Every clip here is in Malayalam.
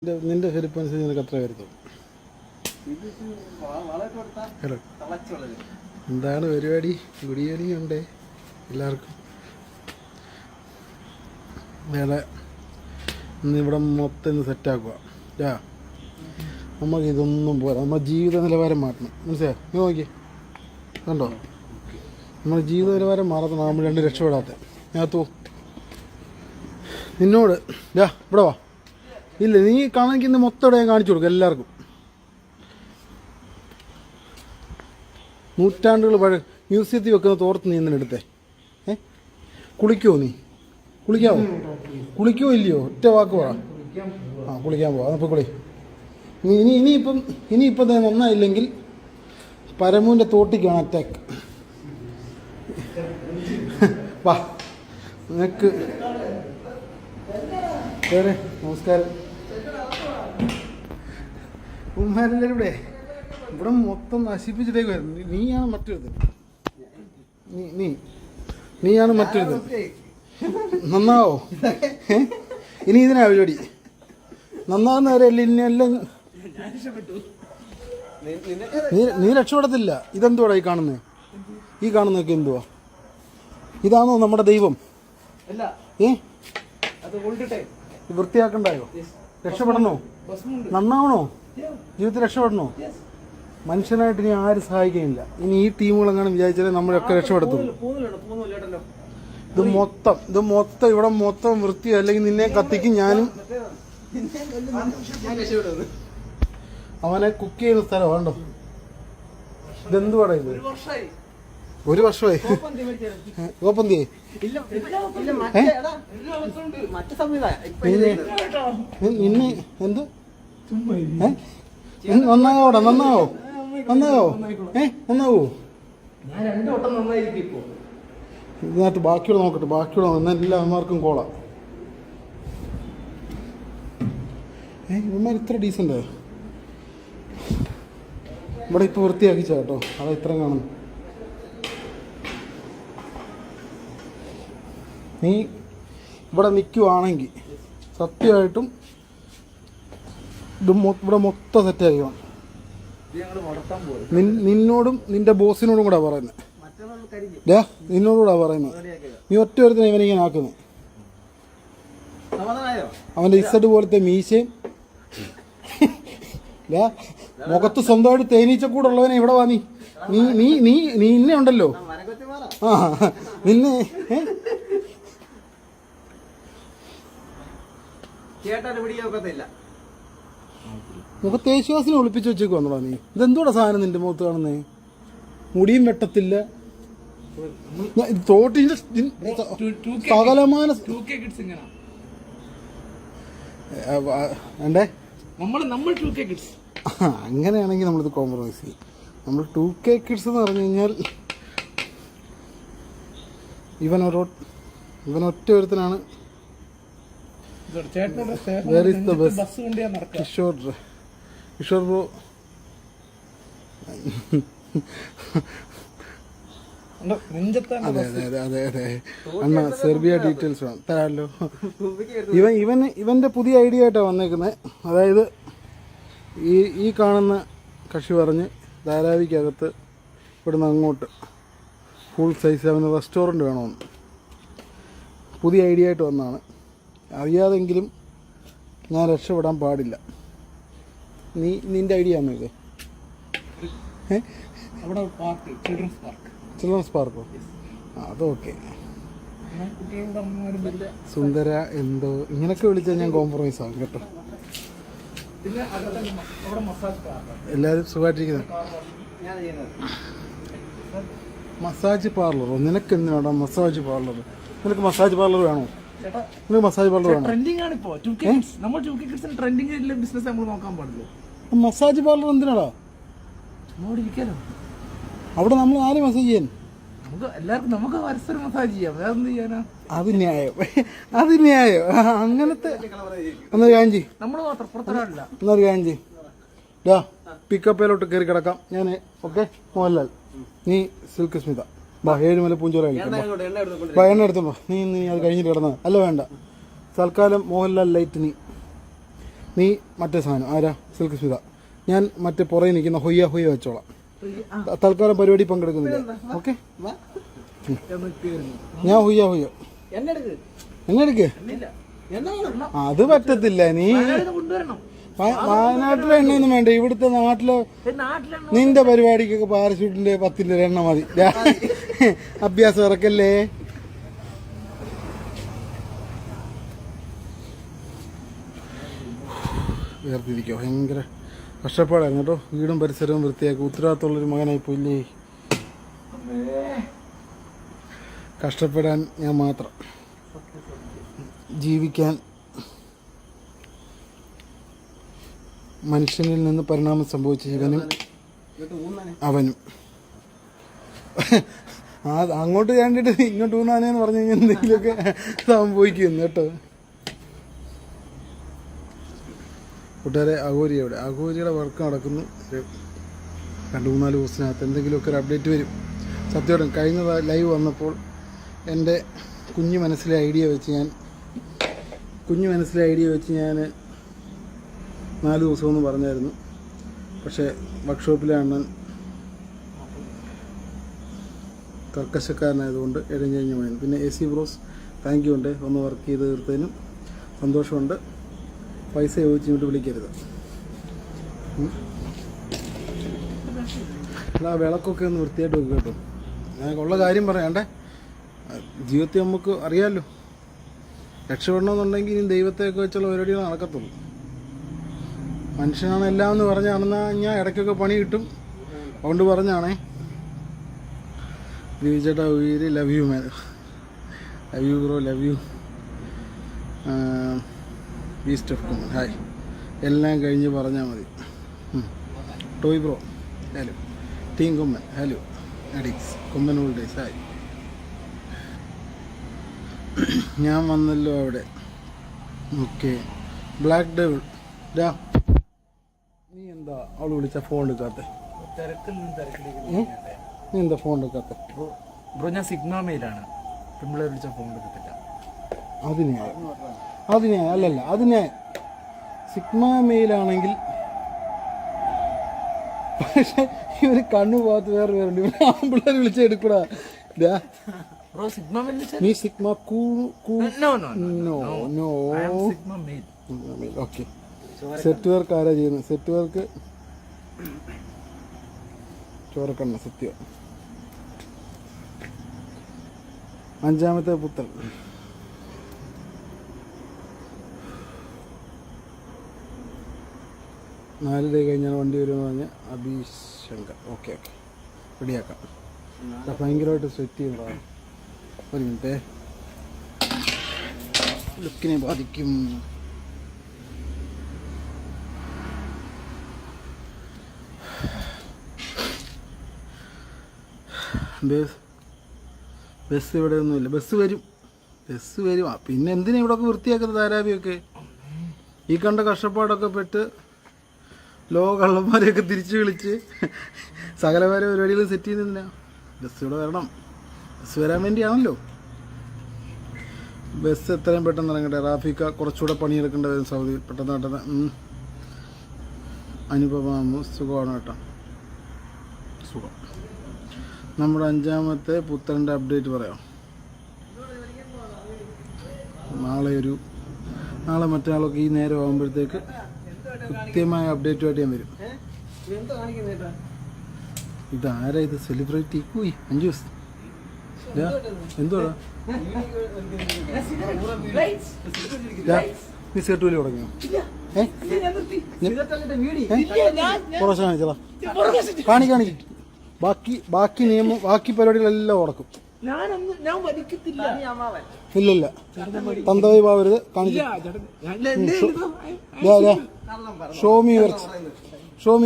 നിന്റെ ഹെൽപ്പ് അനുസരിച്ച് നിനക്ക് എത്ര വരുത്തും? ഹലോ, എന്താണ് പരിപാടി? ഗുഡ് ഈവനിങ് ഉണ്ട് എല്ലാവർക്കും. വേറെ ഇന്നിവിടെ മൊത്തം ഇന്ന് സെറ്റാക്കുക. നമുക്ക് ഇതൊന്നും പോരാ, നമ്മുടെ ജീവിത നിലവാരം മാറ്റണം. മനസ്സിലായോ? നീ നോക്കിയേ, കണ്ടോ? നമ്മുടെ ജീവിത നിലവാരം മാറണം. നമ്മൾ രണ്ട് രക്ഷപ്പെടാത്ത ഞാത്തോ നിന്നോട് ഇവിടെ വാ. ഇല്ല, നീ കണക്കിൽ നിന്ന് മൊത്തം ഇവിടെ ഞാൻ കാണിച്ചു കൊടുക്കും എല്ലാവർക്കും. നൂറ്റാണ്ടുകൾ മ്യൂസിയത്തിൽ വെക്കുന്ന തോർത്ത് നീ എന്തിനാ എടുത്തേ? കുളിക്കുമോ നീ? കുളിക്കാമോ? കുളിക്കുമോ ഇല്ലയോ? ഒറ്റ വാക്ക് പറ. കുളിക്കാൻ പോവാ. അപ്പോൾ കുളി. ഇനിയിപ്പം നന്നായില്ലെങ്കിൽ പരമുവിൻ്റെ തോട്ടിക്കാണ് അറ്റാക്ക്. വാ, നിനക്ക് നമസ്കാരം. ഉമ്മാരെല്ലാവരും ഇവിടെ മൊത്തം നശിപ്പിച്ചിട്ടേക്കുവായിരുന്നു. നീയാണ് മറ്റൊരുത്. നീയാണ് മറ്റൊരുത്. നന്നാവോ? ഇനി ഇതിനാ പരിപാടി. നന്നാവുന്ന വരെ എല്ലാം നീ രക്ഷപ്പെടത്തില്ല. ഇതെന്തുവാടാ ഈ കാണുന്നത്? ഈ കാണുന്നതൊക്കെ എന്തുവാ? ഇതാണോ നമ്മുടെ ദൈവം? വൃത്തിയാക്കണ്ടായോ? രക്ഷപ്പെടണോ? നന്നാവണോ? ജീവിതത്തിൽ രക്ഷപ്പെടണോ? മനുഷ്യനായിട്ട് ഇനി ആരും സഹായിക്കുന്നില്ല. ഇനി ഈ ടീമുകളെങ്ങനെ വിചാരിച്ചാലേ നമ്മളൊക്കെ രക്ഷപ്പെടുത്തും. ഇത് മൊത്തം ഇവിടെ മൊത്തം വൃത്തി, അല്ലെങ്കിൽ നിന്നെ കത്തിക്കും ഞാനും. അവനെ കുക്ക് ചെയ്യുന്ന സ്ഥലം വേണ്ടോ? ഇതെന്തുവാടാ ഇത്? ഒരു വർഷമായി. ഓപ്പന്തിയെ നിന്നെ എന്ത് നന്നാവോടാ? നന്നാവോ? നന്നാവോ? ഇതിനകത്ത് ബാക്കിയുള്ള നോക്കട്ടെ. ബാക്കിയുള്ള വന്ന എല്ലാവർക്കും കോള. ഇവന്മാർ ഇത്ര ഡീസൻ്റ് ഇവിടെ ഇപ്പോൾ വൃത്തിയാക്കിച്ച കേട്ടോ. അതാ ഇത്രയും കാണുന്നു. നീ ഇവിടെ നിൽക്കുവാണെങ്കിൽ സത്യമായിട്ടും ഇവിടെ മൊത്തം സെറ്റാക്കി വേണം. നിന്നോടും നിന്റെ ബോസിനോടും കൂടെ പറയുന്നത്. നിന്നോടുകൂടാ പറയുന്നത്. നീ ഒറ്റ ഒരുത്തിനെ ഇവനിങ്ങനെ ആക്കുന്നു. അവന്റെ ഇസഡ് പോലത്തെ മീശയും മുഖത്ത് സ്വന്തമായിട്ട് തേനീച്ചക്കൂടെ ഉള്ളവനെ ഇവിടെ വാ. നീ ഇന്നെ ഉണ്ടല്ലോ. നിന്നെ മുഖത്ത് യേശുവാസിനെ ഒളിപ്പിച്ച് വെച്ചേക്ക് വന്നോടാ നീ. ഇതെന്തോടാ സാധനം നിന്റെ മുഖത്ത് കാണുന്നേ? മുടിയും വെട്ടത്തില്ല. തോട്ടിന്റെ സകലമാന വേണ്ടേ? അങ്ങനെയാണെങ്കിൽ നമ്മളിത് കോംപ്രമൈസ് ചെയ്യും. നമ്മൾ 2K കിഡ്സ് എന്ന് പറഞ്ഞു കഴിഞ്ഞാൽ ഇവൻ ഒറ്റ ഒരുത്തനാണ്. കിഷോർ ബ്രോ അതെ അണ്ണ സെർബിയ ഡീറ്റെയിൽസ് വേണം തരാമല്ലോ. ഇവന്റെ പുതിയ ഐഡിയ ആയിട്ടാണ് വന്നേക്കുന്നത്. അതായത് ഈ കാണുന്ന കക്ഷി പറഞ്ഞ് ധാരാവിക്കകത്ത് ഇവിടുന്ന് അങ്ങോട്ട് ഫുൾ സൈസ് അവന് റെസ്റ്റോറൻറ്റ് വേണമെന്ന് പുതിയ ഐഡിയ ആയിട്ട് വന്നതാണ്. അറിയാതെങ്കിലും ഞാൻ രക്ഷപ്പെടാൻ പാടില്ല. നിന്റെ ഐഡിയ ആണോ ഇത്? ചിൽഡ്രൻസ് പാർക്കോ? അതൊക്കെ സുന്ദര എന്തോ ഇങ്ങനൊക്കെ വിളിച്ചാൽ ഞാൻ കോംപ്രമൈസ് ആകും കേട്ടോ. എല്ലാവരും സുഖമായിട്ടിരിക്കുന്നത്. മസാജ് പാർലറോ? നിനക്ക് എന്തിനാടാ മസാജ് പാർലർ? നിനക്ക് മസാജ് പാർലർ വേണോ? നിനക്ക് മസാജ് പാർലർ വേണോ? മസാജ് പാർലർ എന്തിനാടാ? അവിടെ നമ്മൾ ആരും മസാജ് ചെയ്യാൻ? നമുക്ക് പരസ്പരം മസാജ് ചെയ്യാം. വേറെ എന്ത് ചെയ്യാനാ? അത് ന്യായം. അങ്ങനത്തെ എന്നൊരു കാര്യം ചെയ്യും. നമ്മൾ മാത്രം പുറത്തൊരാളില്ല. എന്നൊരു കാര്യം ചെയ്യും. പിക്കപ്പയിലോട്ട് കയറി കിടക്കാം ഞാൻ. ഓക്കെ മോഹൻലാൽ, നീ സിൽക്ക് സ്മിത. ബാ, 7 മല പൂഞ്ചോറ കഴിക്കാം. എണ്ണ എടുത്തോണ്ടോ. നീ അത് കഴിഞ്ഞിട്ട് കിടന്നത് അല്ല. വേണ്ട, തൽക്കാലം മോഹൻലാൽ ലൈറ്റ് നീ നീ മറ്റേ സാധനം ആരാ സിൽക്ക് സ്മിത, ഞാൻ മറ്റേ പുറകെ നിൽക്കുന്ന ഹൊയ്യ ഹൊയ്യ വെച്ചോളാം. തൽക്കാലം പരിപാടി പങ്കെടുക്കുന്നില്ല. ഓക്കെ, ഞാൻ ഹൊയ്യ ഹൊയ്യ എന്നെ എടുക്ക്. അത് പറ്റത്തില്ല. നീ വയനാട്ടിലെ എണ്ണയൊന്നും വേണ്ട, ഇവിടുത്തെ നാട്ടിലെ നിന്റെ പരിപാടിക്കൊക്കെ പാരഷൂട്ടിന്റെ 10 എണ്ണ മതി. അഭ്യാസം ഇറക്കല്ലേ. വേർതിരിക്കോ, ഭയങ്കര കഷ്ടപ്പാടായിരുന്നു കേട്ടോ. വീടും പരിസരവും വൃത്തിയാക്കി ഉത്തരവാദിത്തമുള്ളൊരു മകനായി പോയില്ലേ. കഷ്ടപ്പെടാൻ ഞാൻ മാത്രം, ജീവിക്കാൻ മനുഷ്യനിൽ നിന്ന് പരിണാമം സംഭവിച്ച ഇവനും അവനും. അങ്ങോട്ട് കണ്ടിട്ട് ഇങ്ങോട്ട് ഊന്നാനേന്ന് പറഞ്ഞു കഴിഞ്ഞാൽ എന്തെങ്കിലുമൊക്കെ സംഭവിക്കുന്നു കേട്ടോ. കൂട്ടുകാരെ, അഘോരിയുടെ വർക്ക് നടക്കുന്നു. 2-3 ദിവസത്തിനകത്ത് എന്തെങ്കിലുമൊക്കെ ഒരു അപ്ഡേറ്റ് വരും. സത്യമായിട്ടും കഴിഞ്ഞ ലൈവ് വന്നപ്പോൾ എൻ്റെ കുഞ്ഞു മനസ്സിലെ ഐഡിയ വെച്ച് ഞാൻ 4 ദിവസമെന്ന് പറഞ്ഞായിരുന്നു. പക്ഷേ വർക്ക്ഷോപ്പിലെ അണ്ണൻ കർക്കശക്കാരനായതുകൊണ്ട് ഇഴഞ്ഞഴിഞ്ഞ് പോയിരുന്നു. പിന്നെ AC ബ്രോസ് താങ്ക് യു ഉണ്ട്, ഒന്ന് വർക്ക് ചെയ്ത് തീർത്തതിനും സന്തോഷമുണ്ട്. പൈസ ചോദിച്ച് ഇങ്ങോട്ട് വിളിക്കരുത്. ആ വിളക്കൊക്കെ ഒന്ന് വൃത്തിയായിട്ട് വെക്കുക കേട്ടോ. ഉള്ള കാര്യം പറയണ്ടേ, ജീവിതത്തിൽ നമുക്ക് അറിയാമല്ലോ, രക്ഷപ്പെടണമെന്നുണ്ടെങ്കിൽ ഇനി ദൈവത്തെയൊക്കെ വെച്ചുള്ള പരിപാടികൾ നടക്കത്തുള്ളൂ. മനുഷ്യനാണ് എല്ലാം എന്ന് പറഞ്ഞാണെന്നാൽ ഞാൻ ഇടയ്ക്കൊക്കെ പണി കിട്ടും. അതുകൊണ്ട് പറഞ്ഞാണേ. ചേട്ടാ ഉയര്, love you man, love you bro, love you. East of കുമ്മൻ ഹായ്. എല്ലാം കഴിഞ്ഞ് പറഞ്ഞാൽ മതി. Toy bro hello. ടീം കുമ്മൻ ഹലോ. അഡിക്സ് കുമ്മൻ ഓൾ ഡേയ്സ് ഹായ്. ഞാൻ വന്നല്ലോ അവിടെ. ഓക്കെ, ബ്ലാക്ക് ഡെവിൾ ഡാ, നീ എന്താ അവള് വിളിച്ച ഫോൺ എടുക്കാത്ത? നീ എന്താ ഫോൺ എടുക്കാത്ത? ബ്രോ ഞാൻ സിഗ്മ മെയിലാണ്, പിള്ളേർ വിളിച്ച ഫോൺ എടുക്കത്തില്ല. അതിനെ അല്ലല്ല, അതിനെ സിഗ്മ മെയിലാണെങ്കിൽ പക്ഷെ ഇവര് കണ്ണു പോകാത്ത വേറെ പേരുണ്ട്. ഇവര് ആമ്പിള്ളേർ വിളിച്ചെടുക്കൂടാ. നീ സിഗ്മ ഓക്കെ. സെറ്റ് വർക്ക് ആരാ ചെയ്യുന്നത്? സെറ്റ് വർക്ക് ചോരക്കണ്ണ സത്യം. 5ാമത്തെ പുത്രൻ. നാല് ഡേ കഴിഞ്ഞാൽ വണ്ടി വരുമെന്ന് പറഞ്ഞ അഭിശങ്കർ. ഓക്കെ റെഡിയാക്കാം. ഭയങ്കരമായിട്ട് സെറ്റ് ചെയ്യുന്നതാണ്. ഒരു മിനിറ്റ്, ലുക്കിനെ ബാധിക്കും. ബസ് ഇവിടെ ഒന്നുമില്ല. ബസ് വരും. പിന്നെ എന്തിനാ ഇവിടെ വൃത്തിയാക്കുന്നത് ധാരാവിയൊക്കെ? ഈ കണ്ട കഷ്ടപ്പാടൊക്കെ പെട്ട് കള്ളന്മാരെയൊക്കെ തിരിച്ചു വിളിച്ച് സകലമാരെ പരിപാടികൾ സെറ്റ് ചെയ്യുന്നതിനാ. ബസ് ഇവിടെ വരണം. ബസ് വരാൻ വേണ്ടിയാണല്ലോ. ബസ് എത്രയും പെട്ടെന്ന് ഇറങ്ങട്ടെ. റാഫിക്ക കുറച്ചുകൂടെ പണിയെടുക്കേണ്ട വരും സൗദി. പെട്ടെന്ന് അനുപമാമു സുഖമാണ് കേട്ടോ, സുഖം. നമ്മുടെ 5ാമത്തെ പുത്രൻ്റെ അപ്ഡേറ്റ് പറയാം. നാളെ മറ്റന്നാളൊക്കെ ഈ നേരം ആകുമ്പോഴത്തേക്ക് കൃത്യമായ അപ്ഡേറ്റുമായിട്ട് ഞാൻ വരും. ഇതാരാ ഇത്? സെലിബ്രിറ്റി കൂയി 5 ദിവസം എന്തുവാ? നീ സെറ്റ് വലി തുടങ്ങിയോ? കുറച്ച് കാണിച്ചതാ. കാണിക്കും. ബാക്കി നിയമം, ബാക്കി പരിപാടികളെല്ലാം ഉറക്കും. ഇല്ലല്ല, തന്തവൈ പോവരുത്. കാണിച്ചു. ഷോ മീ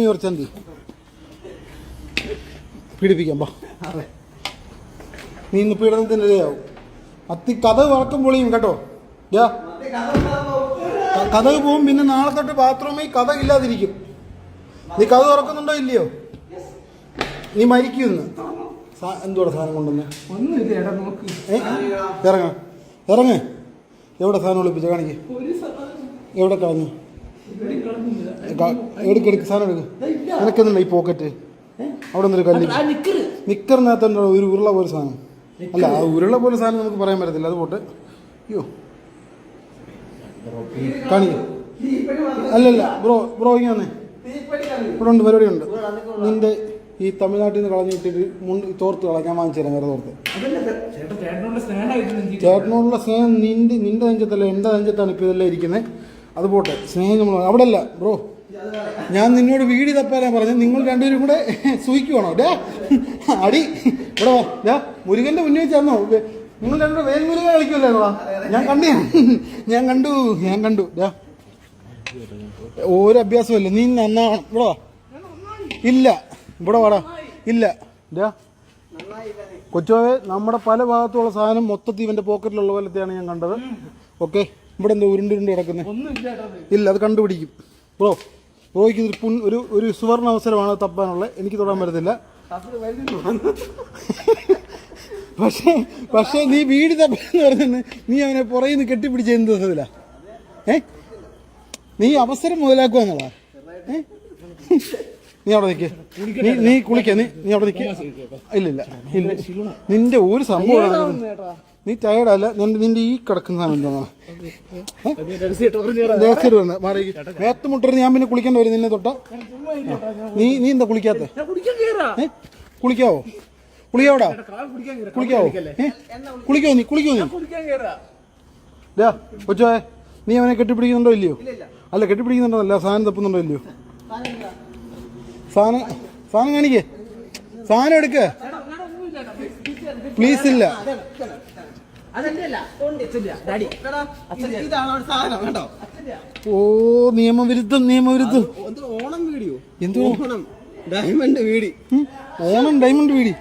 യുവർ ചന്തി. പീഡിപ്പിക്കാം. നീ ഇന്ന് പീഡനത്തിന് ഇരയാവും. കഥ വറക്കം പൊളിയും കേട്ടോ. കഥ പോവും. പിന്നെ നാളെ തൊട്ട് ബാത്റൂമിൽ കഥ ഇല്ലാതിരിക്കും. നീ കഥ തുറക്കുന്നുണ്ടോ ഇല്ലയോ? നീ മരിക്കുന്ന്. എന്തോടെ സാധനം കൊണ്ടുവന്ന്? ഇറങ്ങ. എവിടെ സാധനം ഒളിപ്പിച്ച? കാണിക്ക്. എവിടെ കളഞ്ഞു? എടുക്ക് സാധനം എടുക്ക്. നിനക്കെന്നുണ്ട് ഈ പോക്കറ്റ് അവിടെ നിന്നൊരു കല്ല് നിക്കറിനകത്ത് ഒരു ഉരുള പോലെ സാധനം. അല്ല ആ ഉരുള പോലെ സാധനം നമുക്ക് പറയാൻ പറ്റത്തില്ല. അത് പോട്ട് അയ്യോ കാണിക്കും. അല്ലല്ല ബ്രോ ഇങ്ങനെ വന്നേ. ഇവിടെ ഉണ്ട് പരിപാടിയുണ്ട്. നിന്റെ ഈ തമിഴ്നാട്ടിൽ നിന്ന് കളഞ്ഞു വിട്ടിട്ട് തോർത്ത് കളഞ്ഞാൽ വാങ്ങിച്ചു തരാം. വേറെ തോർത്ത് ചേട്ടനോടുള്ള സ്നേഹം നിന്റെ നെഞ്ചത്തല്ല എൻ്റെ നെഞ്ചത്താണ് ഇപ്പോൾ ഇതെല്ലാം ഇരിക്കുന്നത്. അത് പോട്ടെ, സ്നേഹം നമ്മൾ അവിടെ അല്ല ബ്രോ. ഞാൻ നിന്നോട് വീടി തപ്പാനാ പറഞ്ഞത്. നിങ്ങൾ രണ്ടുപേരും കൂടെ സൂയിക്കുവാണോ? ഡാ അടി ഇവിടെ വാ. ഡാ മുരുകൻ്റെ മുന്നിൽ വെച്ചാന്നോ നിങ്ങൾ രണ്ടുപേരും വേൽമുരുക കളിക്കുമല്ലോ. ഞാൻ കണ്ടു. ഡാ ഒരു അഭ്യാസമല്ല. നീ നന്നാവണം. ഇവിടെ വാ. ഇല്ല ഇവിടെ വാടാ. ഇല്ല ഡാ കൊച്ചുവേ, നമ്മുടെ പല ഭാഗത്തുള്ള സാധനം മൊത്തത്തിൽ ഇവൻ്റെ പോക്കറ്റിലുള്ള പോലത്തെയാണ് ഞാൻ കണ്ടത്. ഓക്കെ, ഇവിടെ എന്താ ഉരുണ്ട് കിടക്കുന്നത്? ഇല്ല, അത് കണ്ടുപിടിക്കും ബ്രോയ്ക്ക് ഒരു സുവർണ അവസരമാണ് തപ്പാനുള്ളത്. എനിക്ക് തൊടാൻ പറ്റത്തില്ല. പക്ഷേ നീ വീട് തപ്പാന്ന് പറഞ്ഞെന്ന് നീ അവനെ പുറകിൽ നിന്ന് കെട്ടിപ്പിടിച്ച് എന്ത് തന്നില്ല? നീ അവസരം മുതലാക്കുക എന്നുള്ളതാ. നീ അവിടെ നിൽക്ക്. നീ കുളിക്ക. നീ അവിടെ നിൽക്ക്. ഇല്ല നിന്റെ ഒരു സംഭവം. നീ ടയർഡല്ല. നിന്റെ ഈ കിടക്കുന്ന സാധനം എന്താണ്? മാറി മേത്തുമുട്ടരുത്. ഞാൻ പിന്നെ കുളിക്കേണ്ട വരും നിന്നെ തൊട്ട. നീ എന്താ കുളിക്കാത്ത? കുളിക്കാവോ? കുളിക്കോ നീ കൊച്ചോ? നീ അവനെ കെട്ടിപ്പിടിക്കുന്നുണ്ടോ ഇല്ലയോ? അല്ല കെട്ടിപ്പിടിക്കുന്നുണ്ടോ അല്ല, സാധനം തപ്പുന്നുണ്ടോ ഇല്ലയോ? സാധനം കാണിക്കേ. സാധനം എടുക്ക പ്ലീസ്. ഇല്ല ഓ നിയമവിരുദ്ധം. ഓണം വീഡിയോ. എന്തോ ഡയമണ്ട് വീടി. ഓണം ഡയമണ്ട് വീടി.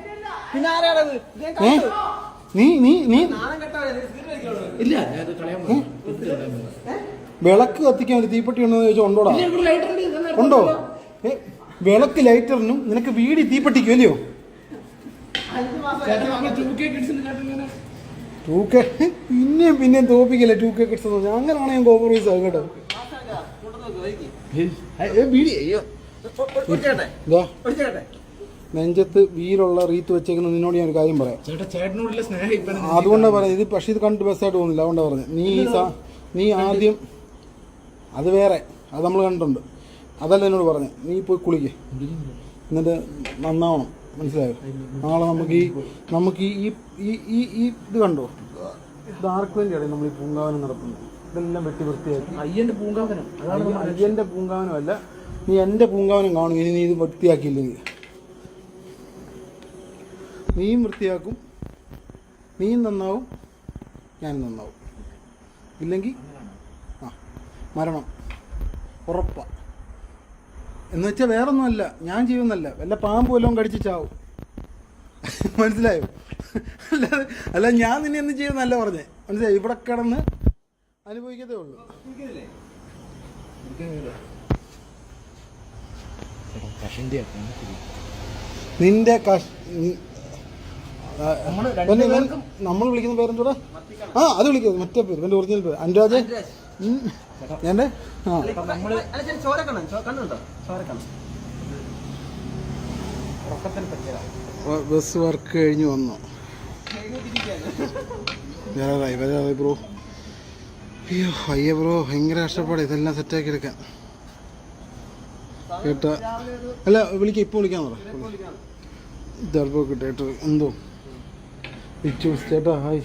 വിളക്ക് കത്തിക്കാൻ ഒരു തീപ്പെട്ടി ഉണ്ടോ ചോദിച്ചാൽ ഉണ്ടോടാ? ഉണ്ടോ? വിളക്ക് ലൈറ്ററിനും നിനക്ക് വീടി തീപ്പെട്ടിക്കും അല്ലയോ? 2K പിന്നെയും തോപ്പിക്കല്ലേ 2K കിഡ്സ്. അങ്ങനെയാണ് ഞാൻ കോംപ്രമൈസ് ആകും കേട്ടോ. നെഞ്ചത്ത് വീലുള്ള റീത്ത് വെച്ചേക്കുന്ന നിന്നോട് ഞാൻ ഒരു കാര്യം പറയാം. അതുകൊണ്ടാണ് പറഞ്ഞത്. ഇത് പക്ഷേ ഇത് കണ്ടിട്ട് ബസ്സായിട്ട് പോകുന്നില്ല. അതുകൊണ്ടാണ് പറഞ്ഞത്. നീ ആദ്യം അത് വേറെ, അത് നമ്മൾ കണ്ടിട്ടുണ്ട്. അതല്ല എന്നോട് പറഞ്ഞത്. നീ പോയി കുളിക്ക്, എന്നിട്ട് നന്നാവണം. മനസ്സിലായോ? നാളെ നമുക്ക് ഈ ഇത് കണ്ടോ? ഇത് ആർക്ക് വേണ്ടിയാണ് നമ്മൾ ഈ പൂങ്കാവനം നടത്തുന്നത്? ഇതെല്ലാം വെട്ടി വൃത്തിയാക്കി. അയ്യൻ്റെ പൂങ്കാവനമല്ല, നീ എൻ്റെ പൂങ്കാവനം കാണും. ഇനി നീ ഇത് വൃത്തിയാക്കിയില്ലെങ്കിൽ നീയും വൃത്തിയാക്കും, നീയും നന്നാവും, ഞാനും നന്നാവും. ഇല്ലെങ്കിൽ മരണം ഉറപ്പാണ്. എന്ന് വെച്ചാൽ വേറൊന്നുമല്ല, ഞാൻ ചെയ്യുന്നല്ല, വല്ല പാമ്പ് വല്ലതും കടിച്ച് ചാവും. മനസ്സിലായോ? അല്ല ഞാൻ നിന്നെ ഒന്നും ചെയ്യുന്നല്ല പറഞ്ഞേ. മനസ്സിലായോ? ഇവിടെ കിടന്ന് അനുഭവിക്കത്തേ ഉള്ളൂ. നിന്റെ നമ്മൾ വിളിക്കുന്ന പേരെന്തൂടാ? അത് വിളിക്കുന്നത് മറ്റേ പേര്, എൻ്റെ ഒറിജിനൽ പേര് അനുരാജ്. എൻ്റെ ബസ് വർക്ക് കഴിഞ്ഞ് വന്നു. വരാറായി ബ്രോ. അയ്യോ ബ്രോ, ഭയങ്കര കഷ്ടപ്പാട് ഇതെല്ലാം സെറ്റാക്കി എടുക്കാൻ. കേട്ടാ? അല്ല വിളിക്കാം, ഇപ്പോൾ വിളിക്കാൻ പറ. ചിലപ്പോൾ കിട്ടേട്ടോ എന്തോ ചേട്ടാ. ഹായ്.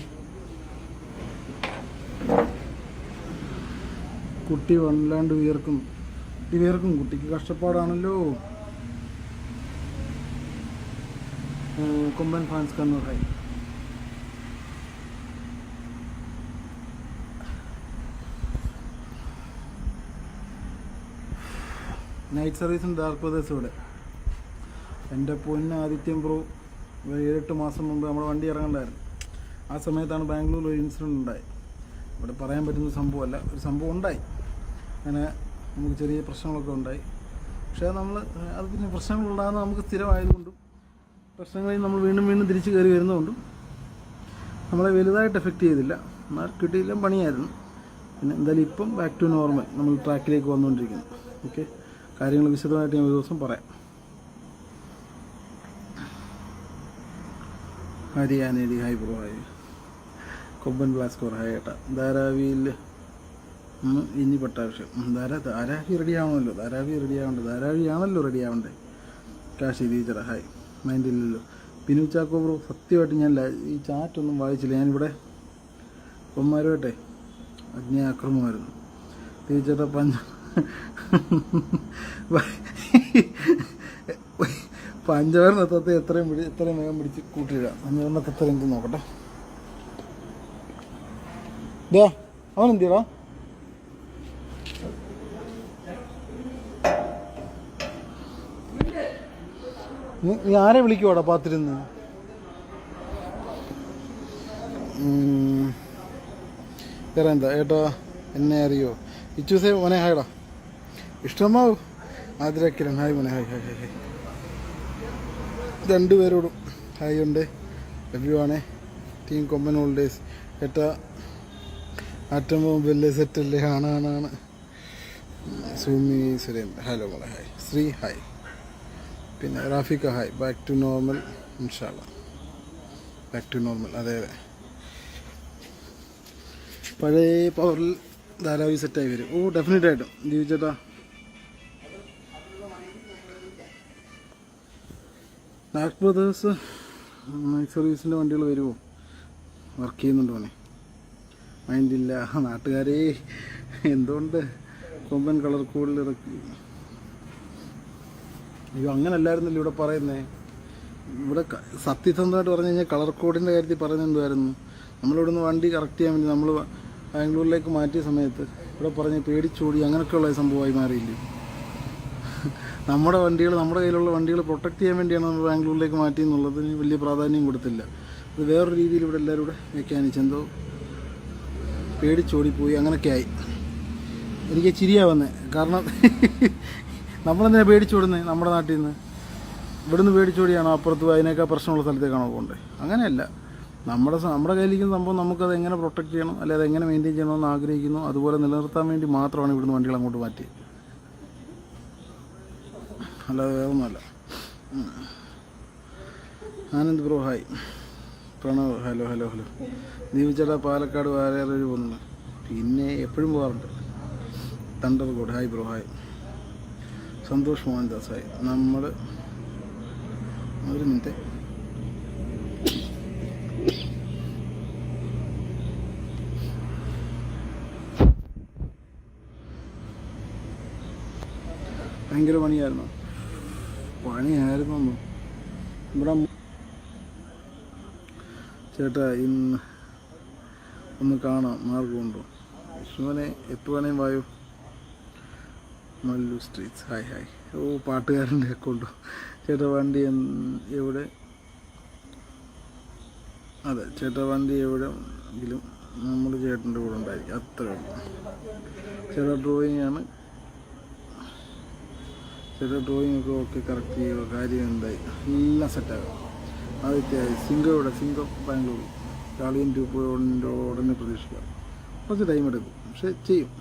കുട്ടി വല്ലാണ്ട് വിയർക്കും. കുട്ടിക്ക് കഷ്ടപ്പാടാണല്ലോ. കൊമ്പൻ ഫാൻസ് കണ്ണൂർ. ഹായ്. നൈറ്റ് സർവീസും ഡാർക്ക് ബ്രദേഴ്സും ഇവിടെ. എൻ്റെ പൊന്ന് ആദിത്യം ബ്രോ, 7-8 മാസം മുമ്പ് നമ്മുടെ വണ്ടി ഇറങ്ങണ്ടായിരുന്നു. ആ സമയത്താണ് ബാംഗ്ലൂരിൽ ഒരു ഇൻസിഡൻറ്റ് ഉണ്ടായത്. ഇവിടെ പറയാൻ പറ്റുന്ന സംഭവമല്ല, ഒരു സംഭവം ഉണ്ടായി. അങ്ങനെ നമുക്ക് ചെറിയ പ്രശ്നങ്ങളൊക്കെ ഉണ്ടായി. പക്ഷേ അത് പിന്നെ പ്രശ്നങ്ങളുണ്ടാകുന്ന നമുക്ക് സ്ഥിരമായതുകൊണ്ടും പ്രശ്നങ്ങളിൽ നമ്മൾ വീണ്ടും തിരിച്ച് കയറി വരുന്നതുകൊണ്ടും നമ്മളെ വലുതായിട്ട് എഫക്റ്റ് ചെയ്തില്ല. എന്നാൽ കിട്ടിയില്ല, പണിയായിരുന്നു. പിന്നെ എന്തായാലും ഇപ്പം ബാക്ക് ടു നോർമൽ, നമ്മൾ ട്രാക്കിലേക്ക് വന്നുകൊണ്ടിരിക്കുന്നു. ഓക്കെ, കാര്യങ്ങൾ വിശദമായിട്ട് ഞാൻ ഒരു ദിവസം പറയാം. ഹരിയാനേരി ഹായ് ബ്രോ ഹായ്. കൊമ്പൻ ബ്ലാസ്കോർ ഹായ് ഏട്ടാ. ധാരാവിയിൽ ഇനി പട്ടാവശ്യം. ധാരാവി റെഡി ആവണമല്ലോ, ധാരാവി റെഡി ആവണ്ടേ, ധാരാവിയാണല്ലോ റെഡി ആവണ്ടേ. Kashi teacher hi. മൈൻഡില്ലല്ലോ. ബിനു ചാക്കോ ബ്രോ, സത്യമായിട്ട് ഞാൻ ഈ ചാറ്റൊന്നും വായിച്ചില്ല. ഞാനിവിടെ കൊന്മാരുമായിട്ടെ അഗ്നിയാക്രമമായിരുന്നു. ടീച്ചറുടെ പഞ്ചവർണ്ണ തത്ത എത്രയും വേഗം പിടിച്ച് കൂട്ടിയിടാം. പഞ്ചവർണ്ണ തത്ത എന്ത് നോക്കട്ടെ. അവൻ എന്തിടാ? നീ ആരെ വിളിക്കുവാടാ പാത്തിരുന്ന്? വേറെ എന്താ ഏട്ടാ, എന്നെ അറിയോ? ഇച്ചൂസേ മോനെ ഹായടാ. ഇഷ്ടമാവും ആതിരക്കിരൺ ഹായ് മോനെ ഹായ് ഹായ് ഹായ് ഹായ്. രണ്ടുപേരോടും ഹായ് ഉണ്ട്. ലഭ്യമാണേ. ടീം കൊമ്പൻ ഹോളിഡേയ്സ് ഏട്ടാ. ആറ്റം വലിയ സെറ്റല്ലേ? ആണ്. സുമി സുരേന്ദ്രൻ ഹലോ മോളെ ഹായ്. ശ്രീ ഹായ്. പിന്നെ റാഫിക്ക ഹായ്. ബാക്ക് ടു നോർമൽ ഇൻഷാല്ല. Back to normal. അതെ പഴയ പവറിൽ ധാരാവി സെറ്റായി വരും. ഓ ഡെഫിനറ്റായിട്ടും ജീവിച്ചേട്ടാ. നാക് ബ്രദേഴ്സ് സർവീസിൻ്റെ വണ്ടികൾ വരുമോ? വർക്ക് ചെയ്യുന്നുണ്ടോ മോനെ? മൈൻഡില്ല നാട്ടുകാരെ. എന്തുകൊണ്ട് കൊമ്പൻ കളർ കോഡിൽ ഇറക്കി? അയ്യോ അങ്ങനല്ലായിരുന്നല്ലോ ഇവിടെ പറയുന്നേ. ഇവിടെ സത്യസന്ധമായിട്ട് പറഞ്ഞു കഴിഞ്ഞാൽ കളർ കോഡിൻ്റെ കാര്യത്തിൽ പറയുന്നത് എന്തുമായിരുന്നു? നമ്മളിവിടെ നിന്ന് വണ്ടി കറക്റ്റ് ചെയ്യാൻ വേണ്ടി നമ്മൾ ബാംഗ്ലൂരിലേക്ക് മാറ്റിയ സമയത്ത് ഇവിടെ പറഞ്ഞ് പേടിച്ചോടി അങ്ങനെയൊക്കെയുള്ള സംഭവമായി മാറിയില്ലേ? നമ്മുടെ വണ്ടികൾ, നമ്മുടെ കയ്യിലുള്ള വണ്ടികൾ പ്രൊട്ടക്റ്റ് ചെയ്യാൻ വേണ്ടിയാണ് നമ്മൾ ബാംഗ്ലൂരിലേക്ക് മാറ്റി എന്നുള്ളതിന് വലിയ പ്രാധാന്യം കൊടുത്തില്ല. അത് വേറൊരു രീതിയിൽ ഇവിടെ എല്ലാവരും കൂടെ വ്യാഖ്യാനിച്ച് എന്തോ പേടിച്ചോടിപ്പോയി അങ്ങനെയൊക്കെ ആയി. എനിക്ക് ചിരിയാണ് വന്നത്. കാരണം നമ്മളെന്തിനാണ് പേടിച്ചോടുന്നത്? നമ്മുടെ നാട്ടിൽ നിന്ന് ഇവിടുന്ന് പേടിച്ചോടിയാണോ അപ്പുറത്ത് അതിനേക്കാൾ പ്രശ്നമുള്ള സ്ഥലത്തേക്കാണോ പോകേണ്ടത്? അങ്ങനെയല്ല. നമ്മുടെ കയ്യിലിരിക്കുന്ന സംഭവം നമുക്കത് എങ്ങനെ പ്രൊട്ടക്റ്റ് ചെയ്യണം, അല്ലെങ്കിൽ അത് എങ്ങനെ മെയിൻറ്റെയിൻ ചെയ്യണമെന്ന് ആഗ്രഹിക്കുന്നു അതുപോലെ നിലനിർത്താൻ വേണ്ടി മാത്രമാണ് ഇവിടുന്ന് വണ്ടികൾ അങ്ങോട്ട് മാറ്റിയത്. അല്ലാതെ വേറൊന്നുമല്ല. Anand bro hi. Pranav hello. ദീപിച്ചേട്ടാ പാലക്കാട് വേറെ പോകുന്നുണ്ട്. പിന്നെ എപ്പോഴും പോകാറുണ്ട്. Thunder god hi bro hi. Santhosh Mohandas hi. നമ്മൾ ഒരു മിനിറ്റ്. ഭയങ്കര പണിയായിരുന്നു ഇവിടെ. ചേട്ടാ ഇന്ന് ഒന്ന് കാണാം, മാർഗമുണ്ടോ? ശിവനെ എപ്പോൾ വേണേലും വായോ. Mallu streets hi hi. ഓ പാട്ടുകാരൻ്റെ അക്കൗണ്ടോ? ചേട്ടാ വണ്ടി എവിടെ? അതെ ചേട്ടാ വണ്ടി എവിടെയെങ്കിലും നമ്മൾ ചേട്ടൻ്റെ കൂടെ ഉണ്ടായിരിക്കും, അത്രേ ഉള്ളൂ. ചേട്ടാ ഡ്രോയിങ്ങാണ്. ചേട്ടാ ഡ്രോയിങ് ഒക്കെ ഓക്കെ കറക്റ്റ് ചെയ്യുക. കാര്യം എന്തായി? എല്ലാം സെറ്റാകും. ആദ്യത്തെ സിംഗം ഇവിടെ, സിംഗം ബാംഗ്ലൂർ. കാളിയൻ 2.0 ഉടനെ പ്രതീക്ഷിക്കാം. കുറച്ച് ടൈം എടുക്കും, പക്ഷെ ചെയ്യും.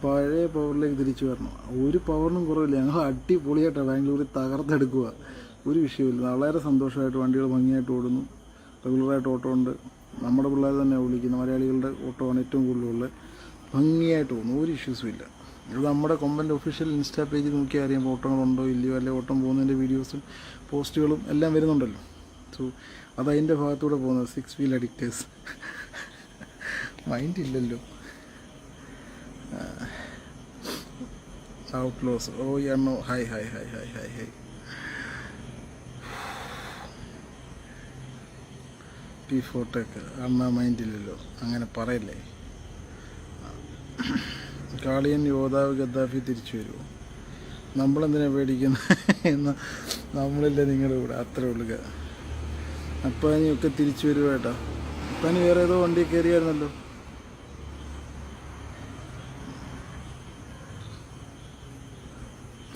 പഴയ പവറിലേക്ക് തിരിച്ചു വരണം. ഒരു പവറിനും കുറവില്ല. ഞങ്ങൾ അടിപൊളിയായിട്ടാണ് ബാംഗ്ലൂരിൽ തകർത്തെടുക്കുക. ഒരു വിഷയമില്ല. വളരെ സന്തോഷമായിട്ട് വണ്ടികൾ ഭംഗിയായിട്ട് ഓടുന്നു. റെഗുലറായിട്ട് ഓട്ടോ ഉണ്ട്. നമ്മുടെ പിള്ളേർ തന്നെ വിളിക്കുന്നത്. മലയാളികളുടെ ഓട്ടമാണ് ഏറ്റവും കൂടുതലുള്ളത്. ഭംഗിയായിട്ട് പോകുന്നു, ഒരു ഇഷ്യൂസും ഇല്ല. ഇത് നമ്മുടെ കൊമ്പൻ്റെ ഒഫീഷ്യൽ ഇൻസ്റ്റാ പേജിൽ നോക്കിയാൽ അറിയാം ഓട്ടങ്ങളുണ്ടോ ഇല്ലയോ, അല്ലെങ്കിൽ ഓട്ടം പോകുന്നതിൻ്റെ വീഡിയോസും പോസ്റ്റുകളും എല്ലാം വരുന്നുണ്ടല്ലോ. സോ അതതിൻ്റെ ഭാഗത്തൂടെ പോകുന്നത്. 6 വീൽ അഡിക്റ്റേഴ്സ് മൈൻഡ് ഇല്ലല്ലോ. ഔട്ട്ലോസ് ഓ എണ്ണോ hi hi hi hi hi hi. P4 അണ്ണ മൈൻഡില്ലല്ലോ, അങ്ങനെ പറയല്ലേ. കാളിയൻ യോദ്ധാവ് ഗദ്ദാഫി തിരിച്ചു വരുമോ? നമ്മളെന്തിനാണ് പേടിക്കുന്നത്? എന്നാൽ നമ്മളില്ല നിങ്ങളുടെ കൂടെ, അത്രേ ഉള്ളു. അപ്പാനിയൊക്കെ തിരിച്ചു വരുമോ ഏട്ടാ? അപ്പാനി വേറെ ഏതോ വണ്ടി കയറിയായിരുന്നല്ലോ.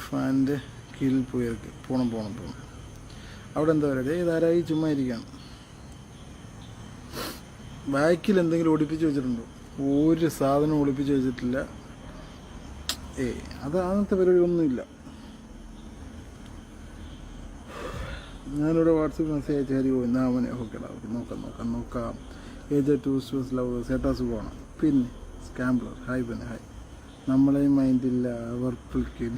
ഫാനിൻ്റെ കീഴിൽ പോയി പോണം. അവിടെ എന്താ പറയുക? ഇതാരായി ചുമ്മാ ഇരിക്കുകയാണ്. ബാക്കിൽ എന്തെങ്കിലും ഒടിപ്പിച്ച് വെച്ചിട്ടുണ്ടോ? ഒരു സാധനം ഒളിപ്പിച്ച് വെച്ചിട്ടില്ല. അങ്ങനത്തെ പരിപാടിയൊന്നുമില്ല. ഞാനിവിടെ വാട്സപ്പ് മെസ്സേജ് അയച്ച ഹരി എന്നാ അവനെ ഓക്കെടാ, നോക്കാം. ഏജ് ടൂറിസ്റ്റ് ലവ് സേട്ടാ സുഖമാണ്. പിന്നെ സ്കാംബ്ലർ ഹായ് പിന്നെ നമ്മളെയും മൈൻഡില്ല വർപ്പിൾക്കിൻ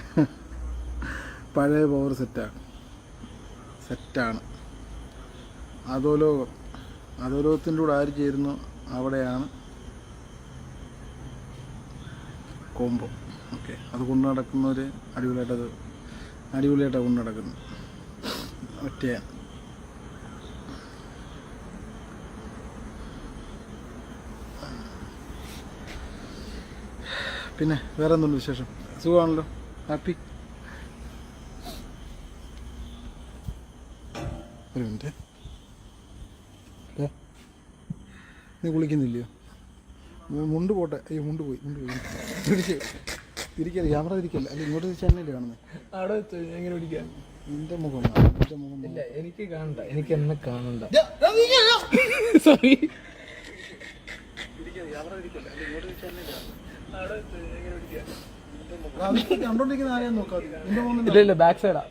പഴയ പവർ സെറ്റാണ്. അധോലോകത്തിൻ്റെ കൂടെ ആര് ചേരുന്നു അവിടെയാണ് കോംബോ. ഓക്കെ, അത് കൊണ്ടു നടക്കുന്നവർ അടിപൊളിയായിട്ടാണ് കൊണ്ടു നടക്കുന്നത്. ഒറ്റയാണ്. പിന്നെ വേറെ എന്തുണ്ട് വിശേഷം? സുഖമാണല്ലോ, ഹാപ്പി. ഒരു മിനിറ്റ്, നീ കുളിക്കുന്നില്ലയോ? മുണ്ട് പോട്ടെ. അയ്യോ മുണ്ട് പോയി ഇരിക്കല്ല, ക്യാമറ ഇരിക്കല്ല. അല്ല ഇങ്ങോട്ട് തിരിച്ചല്ലേ കാണുന്നത്? അവിടെ എങ്ങനെ പിടിക്കാൻ? നിന്റെ മുഖം ഇല്ല, എനിക്ക് കാണണ്ട, എനിക്ക് എന്നെ കാണണ്ട. സോറി. കണ്ടോണ്ടിരിക്കുന്ന ആരെയും നോക്കാതെ. ഇല്ല ബാക്ക് സൈഡാ.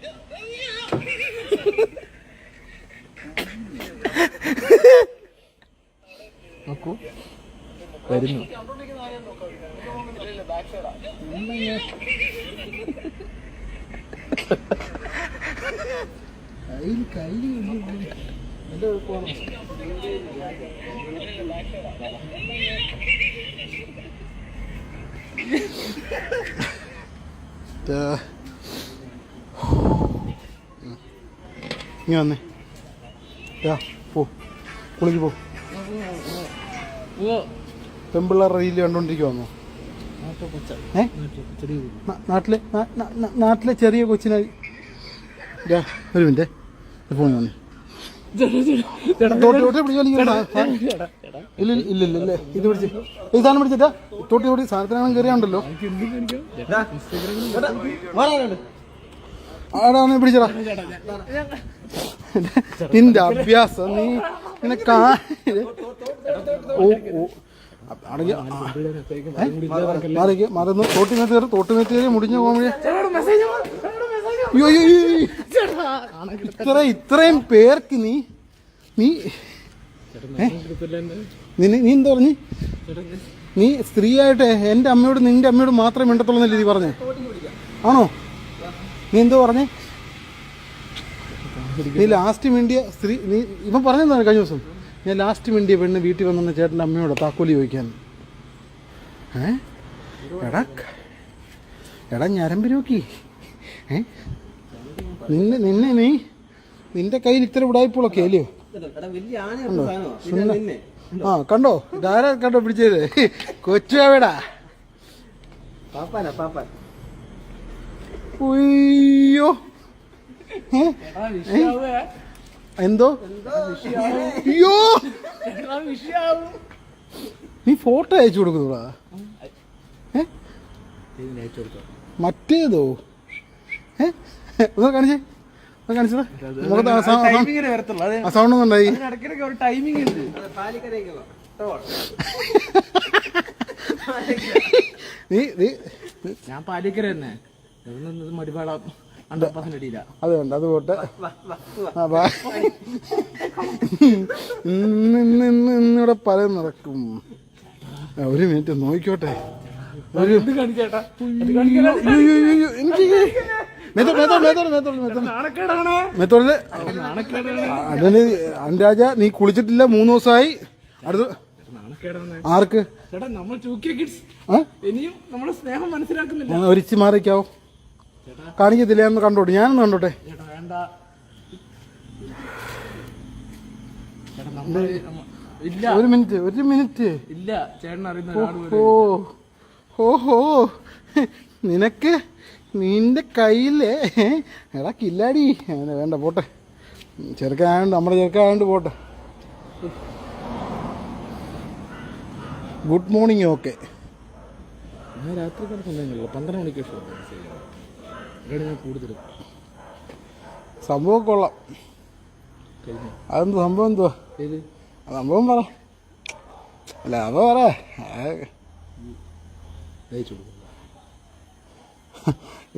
നോക്കൂ വരുന്നു. ഇനി വന്നേ, പോ കുളിക്ക് പോ. പെമ്പിള്ളേർ റീല് കണ്ടോണ്ടിരിക്കുവാന്നോ? നാട്ടിലെ ചെറിയ കൊച്ചിനെ. ഒരു മിനിറ്റ്, ഫോൺ വന്നേ. ഇല്ല ഇത് പിടിച്ച് ഈ സാധനം പിടിച്ചിട്ടാ തോട്ടി സാധനത്തിനാണ് കയറിയാണ്ടല്ലോ. ആടാ പിടിച്ചടാ. നിന്റെ അഭ്യാസം നീ ഇങ്ങനെ മറന്നു. തോട്ടുമേറ്റ് കയറി മുടിഞ്ഞ കോമഴി. ഇത്രയും പേർക്ക് നീ എന്താ പറഞ്ഞു? നീ സ്ത്രീയായിട്ട് എൻ്റെ അമ്മയോട് നിന്റെ അമ്മയോട് മാത്രമേ മിണ്ടത്തുള്ളൂ എന്നല്ലേ നീ പറഞ്ഞേ? ആണോ? നീ എന്തോ പറഞ്ഞേ? നീ ലാസ്റ്റ് മിണ്ടിയ സ്ത്രീ, നീ ഇപ്പം പറഞ്ഞതാണ് കഴിഞ്ഞ ദിവസം. ഞാൻ ലാസ്റ്റ് മിണ്ടിയ പെണ്ണ് വീട്ടിൽ വന്ന ചേട്ടൻ്റെ അമ്മയോട് താക്കോലി ചോദിക്കാൻ. എടാ ഞരമ്പ് നോക്കി. നിന്റെ കയ്യിൽ ഇത്ര ഉടായ്പകളൊക്കെ അല്ലയോ? കണ്ടോ ഇതാരാ കണ്ടോ പിടിച്ചത്? കൊച്ചുവേടാ. ഉയ്യോ എന്തോ അയ്യോ നീ ഫോട്ടോ അയച്ചു കൊടുക്കുന്നൂടാ. മറ്റേതോ ഒന്ന് കാണിച്ചേ, കാണിച്ചതാ സൗണ്ട് ഒന്നുണ്ടായി. ഞാൻ പാലിക്കര തന്നെ മടിപാട അത് വേണ്ട, അത് പോട്ടെ. ഇന്നിവിടെ പല നടക്കും. ഒരു മിനിറ്റ് നോക്കിക്കോട്ടെ. അൻരാജ നീ കുളിച്ചിട്ടില്ല 3 ദിവസമായി. അടുത്ത് ആർക്ക്? ഒരിച്ച് മാറിക്കാവോ? കാണിക്കത്തില്ല എന്ന് കണ്ടോട്ടെ, ഞാനൊന്ന് കണ്ടോട്ടെ. ഒരു മിനിറ്റ്. ഇല്ല ചേട്ടൻ അറിയുന്ന. ഓഹോ നിനക്ക് നിന്റെ കയ്യിലേ എടാ കില്ലാടി. വേണ്ട പോട്ടെ, ചെറുക്കായോണ്ട് നമ്മുടെ ചെറുക്കായോണ്ട് പോട്ടെ. Good morning. ഓക്കെ, ഞാൻ രാത്രി കിടക്കുന്നില്ല, 12 മണിക്ക് ശേഷം കൂടുതലും സംഭവം കൊള്ളാം. അതെന്ത് സംഭവം? എന്തുവാ സംഭവം? പറ. അല്ല അപ്പോൾ പറ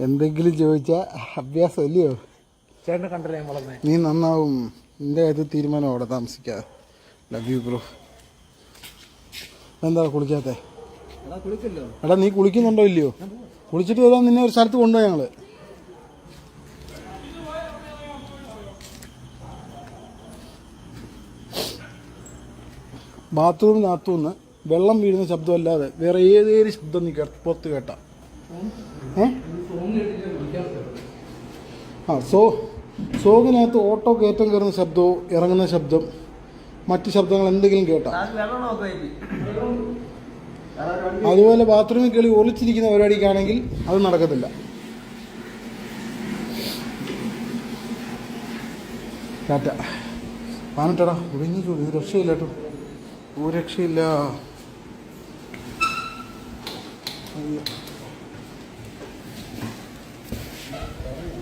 എന്തെങ്കിലും ചോദിച്ചാൽ അഭ്യാസം ഇല്ലയോ? ചേട്ടനെ കണ്ടല്ലേ ഞാൻ വളർന്നേ. നീ നന്നാവും. നിൻ്റെ കാര്യത്തിൽ തീരുമാനം അവിടെ താമസിക്കാതെ. Love you bro. എന്താ കുളിക്കാത്തെ? എടാ നീ കുളിക്കുന്നുണ്ടോ ഇല്ലയോ? കുളിച്ചിട്ട് വരാൻ നിന്നെ ഒരു സ്ഥലത്ത് കൊണ്ടുപോയി ഞങ്ങൾ. ബാത്റൂമിനകത്തുനിന്ന് വെള്ളം വീഴുന്ന ശബ്ദമല്ലാതെ വേറെ ഏതേലും ശബ്ദം നീ പുറത്ത് കേട്ടാ? സോങ്ങിനകത്ത് ഓട്ടോ കയറ്റം കയറുന്ന ശബ്ദമോ ഇറങ്ങുന്ന ശബ്ദം മറ്റ് ശബ്ദങ്ങൾ എന്തെങ്കിലും കേട്ടാ? അതുപോലെ ബാത്റൂമിൽ കളി ഒളിച്ചിരിക്കുന്ന പരിപാടിക്കാണെങ്കിൽ അത് നടക്കത്തില്ല. ടാറ്റ. പാനിട്ടടാ ഒടുങ്ങിക്കോ. ഇത് രക്ഷയില്ല കേട്ടോ, ഒരു രക്ഷയില്ല.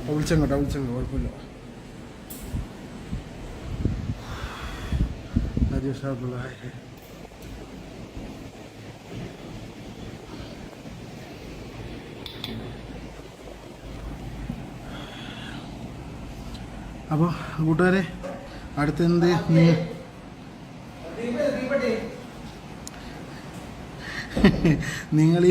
വിളിച്ചങ്ങോട്ടാ കുഴപ്പമില്ല. അപ്പോൾ കൂട്ടുകാരെ അടുത്തെന്ത് നിങ്ങൾ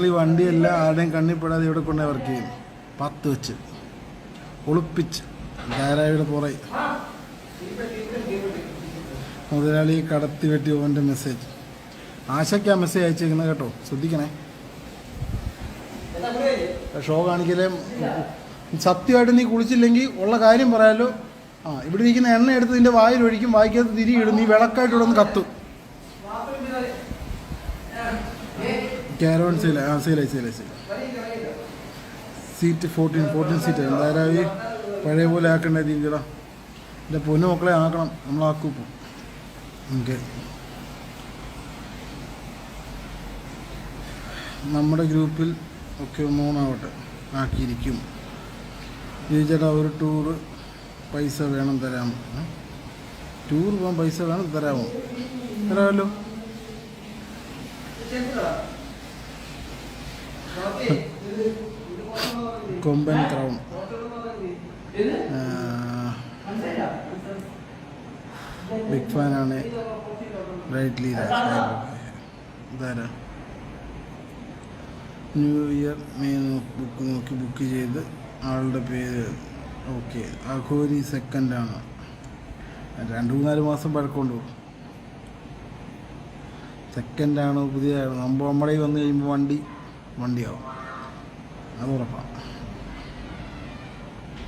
ഈ വണ്ടിയെല്ലാം ആരുടെയും കണ്ണിപ്പെടാതെ ഇവിടെ കൊണ്ടുപോയി വർക്ക് ചെയ്യും. 10 വെച്ച് ഒളിപ്പിച്ച് ധാരാവിയുടെ പുറകെ മുതലാളി കടത്തി വെട്ടി ഓൻ്റെ മെസ്സേജ്. ആശയ്ക്കാ മെസ്സേജ് അയച്ചേക്കുന്നത് കേട്ടോ, ശ്രദ്ധിക്കണേ. ഷോ കാണിക്കലേ. സത്യമായിട്ട് നീ കുളിച്ചില്ലെങ്കിൽ ഉള്ള കാര്യം പറയാലോ. ഇവിടെ ഇരിക്കുന്ന എണ്ണ എടുത്ത് നിന്റെ വായിലൊഴിക്കും, വായിക്കകത്ത് തിരിയിടും. നീ വിളക്കായിട്ട് ഇവിടെ ഒന്ന് കത്തും. കാരവൺ സെയിലായി സീറ്റ് 14 സീറ്റ്. എന്തായാലും പഴയ പോലെ ആക്കണ്ടേ രീതിയിലാ. എൻ്റെ പൊന്നു മക്കളെ ആക്കണം, നമ്മളാക്കും ഇപ്പോൾ. ഓക്കെ, നമ്മുടെ ഗ്രൂപ്പിൽ ഒക്കെ ഒന്നോണാവട്ടെ, ആക്കിയിരിക്കും. ചേട്ടാ ഒരു ടൂറ് പൈസ വേണം തരാമോ? ടൂർ പോകാൻ പൈസ വേണം തരാമോ? തരാമല്ലോ. കൊമ്പൻ ക്രൗൺ ബിഗ് ഫാനാണ്. ബ്രൈറ്റ്ലി ഇതാരാ? ന്യൂ ഇയർ ബുക്ക് ചെയ്ത് ആളുടെ പേര്. ഓക്കെ, അഘോരി സെക്കൻഡാണ്. 2-3 മാസം പഴക്കമുണ്ടോ? സെക്കൻഡാണോ പുതിയതാണോ? നമ്മുടെ ഈ വന്നു കഴിയുമ്പോൾ വണ്ടിയാവും, അത് ഉറപ്പാണ്.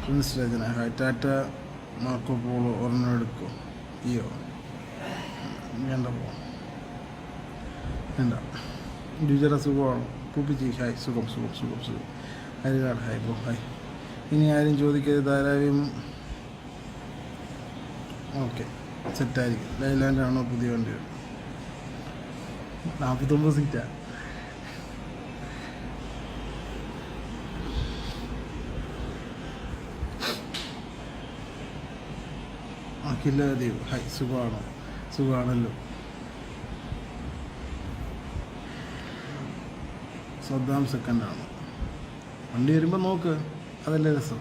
പ്രിൻസ് രചന ടാറ്റ മാർക്കോ പോളോ ഒരെണ്ണം എടുക്കുമോ? അയ്യോ വേണ്ട, വേണ്ട. രുചിര സുഖമാണോ? പൂപ്പിച്ചി ഹായ്, സുഖം. ഹരിനാട് ഹായ് ബ്രോ ഹായ്. ഇനി ആരും ചോദിക്കരുത്, ധാരാവ്യം. ഓക്കെ, സെറ്റായിരിക്കും. ലൈലാൻഡാണോ പുതിയ വണ്ടി? 49 സീറ്റാ. അഖില ദേവ് ഹായ്, സുഖമാണല്ലോ. സദ്ദാം സെക്കൻഡാണ്. വണ്ടി വരുമ്പോൾ നോക്ക്, അതല്ലേ രസം.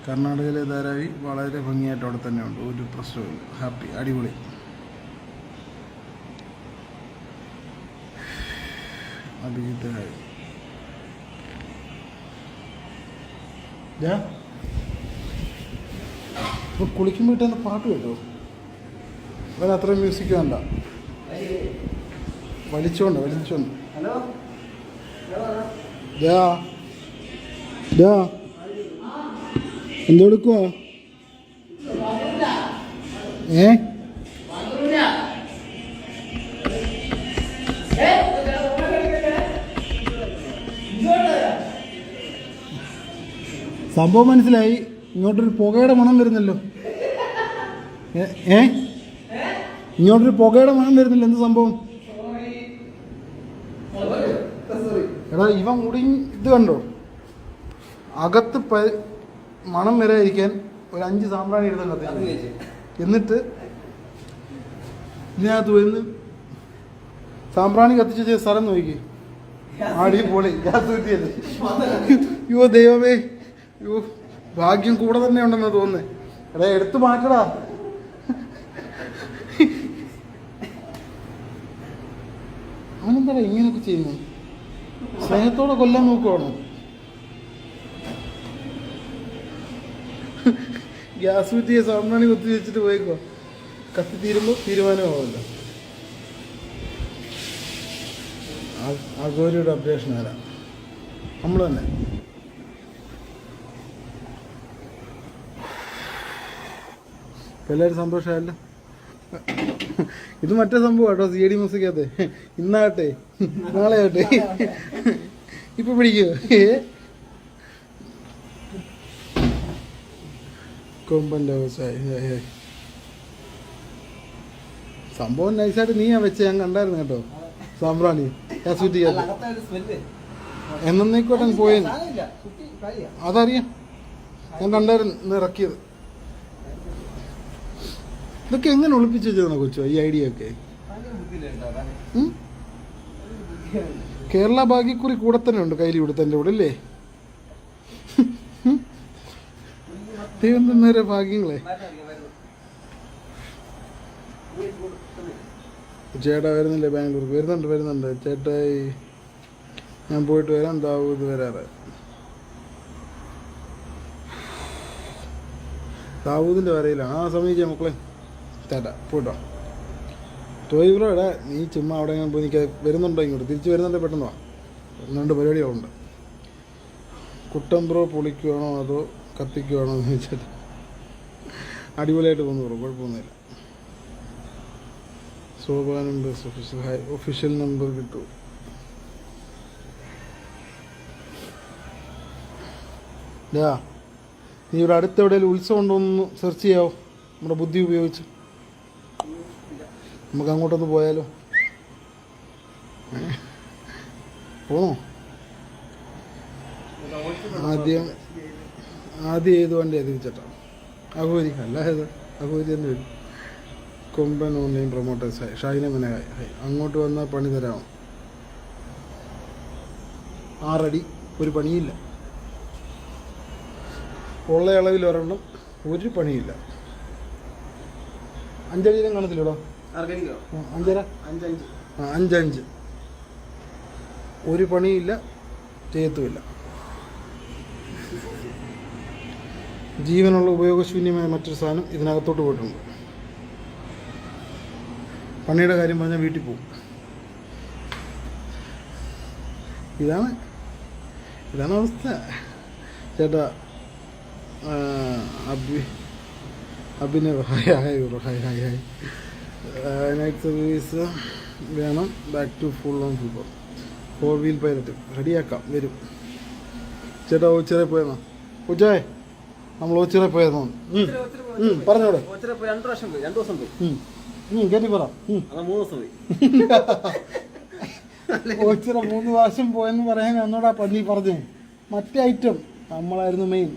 കർണാടകയിലെ ധാരാവി വളരെ ഭംഗിയായിട്ട് അവിടെ തന്നെ ഉണ്ട്, ഒരു പ്രശ്നമില്ല. ഹാപ്പി, അടിപൊളി. അഭിജിത്ത് ഹായ്. ഇപ്പോൾ കുളിക്കുമ്പോൾ ഇട്ടെന്ന് പാട്ട് കേട്ടോ. അവൻ അത്ര മ്യൂസിക് വേണ്ട, വലിച്ചോണ്ട്. എന്തെടുക്കുവാ? സംഭവം മനസ്സിലായി. ഇങ്ങോട്ടൊരു പുകയുടെ മണം വരുന്നല്ലോ. ഇങ്ങോട്ടൊരു പുകയുടെ മണം വരുന്നില്ല, എന്ത് സംഭവം? എടാ ഇവൻ കൂടി ഇത് കണ്ടോ, അകത്ത് മണം വരാതിരിക്കാൻ ഒരു 5 സാമ്പ്രാണി എടുത്ത് കത്തിച്ചു. എന്നിട്ട് ഇതിനകത്ത് വന്ന് സാമ്പ്രാണി കത്തിച്ച് ചെയ്ത സ്ഥലം നോക്കി. അടിപൊളി ഗ്യാസ് കുറ്റിയല്ലേ. യോ ദൈവമേ, യോ ഭാഗ്യം കൂടെ തന്നെ ഉണ്ടെന്ന് തോന്നുന്നേ. എടാ എടുത്തു മാറ്റടാ. അവനെന്താ ഇങ്ങനെയൊക്കെ ചെയ്യുന്നു? സ്നേഹത്തോടെ കൊല്ലാൻ നോക്കുവാണോ? ഗ്യാസ് കുറ്റിയ സാമ്പ്രാണി കുത്തി വെച്ചിട്ട് പോയിക്കോ. കത്തി തീരുമ്പോൾ തീരുമാനമാവല്ലോ. അഗോരിയുടെ അപ്ഡേഷൻ ആരാ? നമ്മൾ തന്നെ. എല്ലാവരും സന്തോഷമായല്ലോ. ഇത് മറ്റേ സംഭവം കേട്ടോ, CID മ്യൂസിക്കകത്തെ. ഇന്നാകട്ടെ നാളെ ആകട്ടെ ഇപ്പൊ പിടിക്കുക. കൊമ്പൻ്റെ സംഭവം നൈസായിട്ട് നീയാ വെച്ച് ഞാൻ കണ്ടായിരുന്നു കേട്ടോ. സാമ്പ്രാണി എന്നേക്കോട്ടെ പോയെന്ന് അതറിയാം, ഞാൻ കണ്ടായിരുന്നു ഇറക്കിയത്. ഇതൊക്കെ എങ്ങനെ ഒളിപ്പിച്ച് വെച്ചതാണോ കൊച്ചോ ഈ ഐഡിയ ഒക്കെ? കേരള ഭാഗ്യക്കുറി കൂടെ തന്നെ ഉണ്ട് കയ്യിൽ ഇവിടുത്തെ കൂടെ അല്ലേ? ദൈവം തന്നേരെ ഭാഗ്യങ്ങളെ. ചേട്ടാ വരുന്നില്ലേ ബാംഗ്ലൂർക്ക്? വരുന്നുണ്ട് ചേട്ടായി. ഞാൻ പോയിട്ട് വരാം. ദാവൂദ് വരാറ്. ദാവൂദിൻ്റെ വരയിലാണ്. ആ സമയിച്ച മക്കളെ ചേട്ടാ പോയിട്ടോ. ടോയ് ബ്രോ എടാ നീ ചുമ്മാ അവിടെ എങ്ങനെ പോയി നിൽക്കാതെ വരുന്നുണ്ടോ ഇങ്ങോട്ട്? തിരിച്ച് വരുന്നുണ്ടോ? പെട്ടെന്ന് വാ. 2 പരിപാടികളുണ്ട്. കുട്ടൻ ബ്രോ പൊളിക്കുവാണോ അതോ കത്തിക്കുവാണോ എന്ന് ചോദിച്ചാൽ അടിപൊളിയായിട്ട് പോകുന്നു ബ്രോ, കുഴപ്പമൊന്നുമില്ല. സോപാനം ബസ് ഒഫീഷ്യൽ നമ്പർ കിട്ടും. നീ ഇവിടെ അടുത്ത് എവിടെയെങ്കിലും ഉത്സവം ഉണ്ടോ എന്ന് സെർച്ച് ചെയ്യാവോ നമ്മുടെ ബുദ്ധി ഉപയോഗിച്ച്? നമുക്ക് അങ്ങോട്ടൊന്ന് പോയാലോ? പോണോ? ആദ്യം ഏത് വണ്ടിയാണ് തിരിച്ചേട്ടാ? അഘോരി അല്ല, ഏത് അഘോരി തന്നെ വരും. കൊമ്പൻ ഓൺലൈൻ പ്രൊമോട്ടേഴ്സ് ഷൈന മനഹായ്. അങ്ങോട്ട് വന്നാൽ പണി തരാമോ? 6 അടി ഒരു പണിയില്ല. ഉള്ള അളവിൽ ഒരെണ്ണം, ഒരു പണിയില്ല. 5 അടിയിലും കാണത്തില്ലടോ. 5.5 5 ഒരു പണിയില്ല, ചെയ്യത്തുമില്ല. ജീവനുള്ള ഉപയോഗശൂന്യമായ മറ്റൊരു സാധനം ഇതിനകത്തോട്ട് പോയിട്ടുണ്ട്. പണിയുടെ കാര്യം പറഞ്ഞാൽ വീട്ടിൽ പോകും. ഇതാണ് അവസ്ഥ ചേട്ടാ. അഭിനവ് ഹായ്. നൈറ്റ് സർവീസ് വേണം. Back to full on football 4 wheel pilot റെഡിയാക്കാം. വരും ചേട്ടാ. ഓച്ചിറ പോയെന്നാ? ഉച്ചായ് നമ്മൾ ഓച്ചിറ പോയെന്നോ? പറഞ്ഞോടെ കേട്ടി പറ. ഓച്ചിറ 3 പ്രാവശ്യം പോയെന്ന് പറയാൻ എന്നോടാ പന്നി പറഞ്ഞേ. മറ്റേ ഐറ്റം നമ്മളായിരുന്നു മെയിൻ.